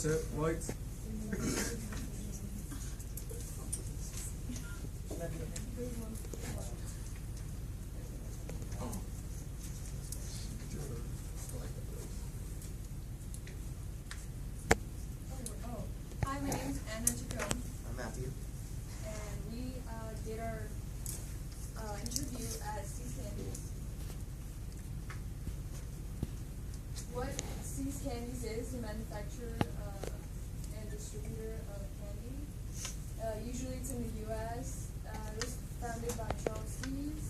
set, lights. Hi, my name is Anna Chacon, I'm Matthew. and we did our interview at C's Candies. What C's Candies is a manufacturer and distributor of candy. Usually it's in the U.S. It was founded by Charles C's.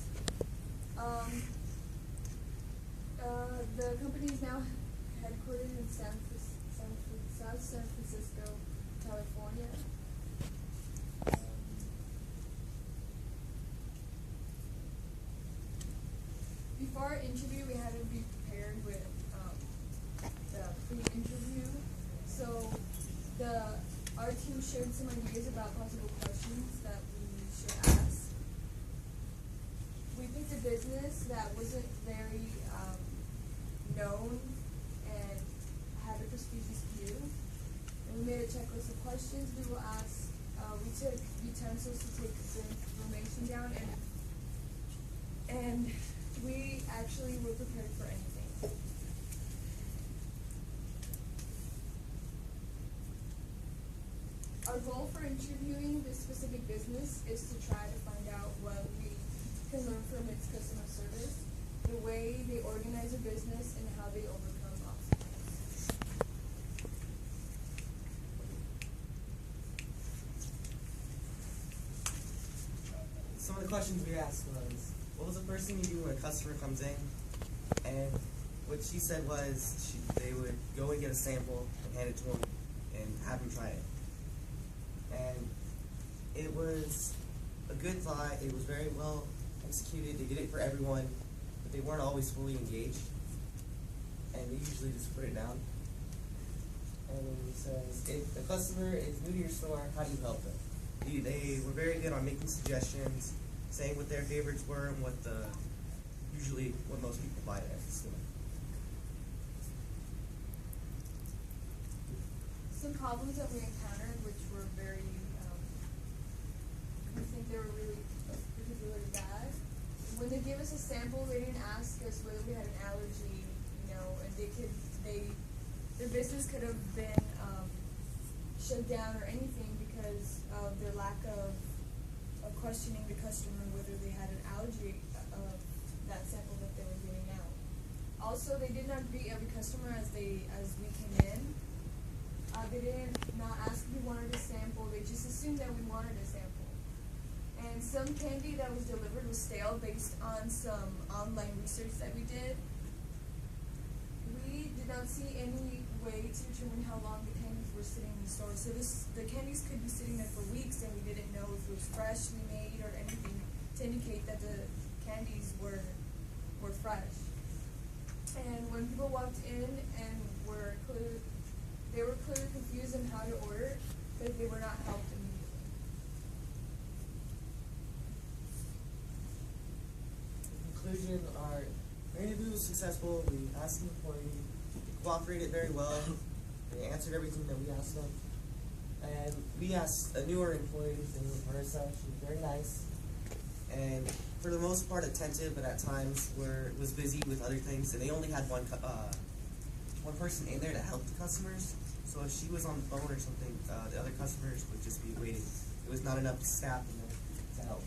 The company is now headquartered in South San Francisco, California. Before our interview, we had to be prepared with the pre-interview. So our team shared some ideas about possible questions that we should ask. We picked a business that wasn't very known and had a prestigious view. And we made a checklist of questions we will ask. We took utensils to take the information down, and we actually were prepared for anything. Our goal for interviewing this specific business is to try to find out what we can learn from its customer service, the way they organize a business, and how they overcome obstacles. Some of the questions we asked was, what was the first thing you do when a customer comes in? And what she said was they would go and get a sample and hand it to them and have them try it. And it was a good thought. It was very well executed. They did it for everyone, but they weren't always fully engaged. And they usually just put it down. And then it says, if the customer is new to your store, how do you help them? They were very good on making suggestions, saying what their favorites were and usually what most people buy at the store. Some problems that we encountered, which were very, we think they were really particularly bad. When they gave us a sample, they didn't ask us whether we had an allergy, and their business could have been shut down or anything because of their lack of questioning the customer whether they had an allergy of that sample that they were giving out. Also, they did not greet every customer as we came in. They did not ask if we wanted a sample. They just assumed that we wanted a sample. And some candy that was delivered was stale based on some online research that we did. We did not see any way to determine how long the candies were sitting in the store. So the candies could be sitting there for weeks, and we didn't know if it was freshly made or anything to indicate that the candies were fresh. And when people walked in and they were clearly confused on how to order because they were not helped immediately. In conclusion, our interview was successful. We asked the employee, they cooperated very well. They answered everything that we asked them. And we asked a newer employee, named Marissa. She was very nice. And for the most part attentive, but at times was busy with other things. And they only had one person in there to help the customers. So if she was on the phone or something, the other customers would just be waiting. There was not enough staff in there to help.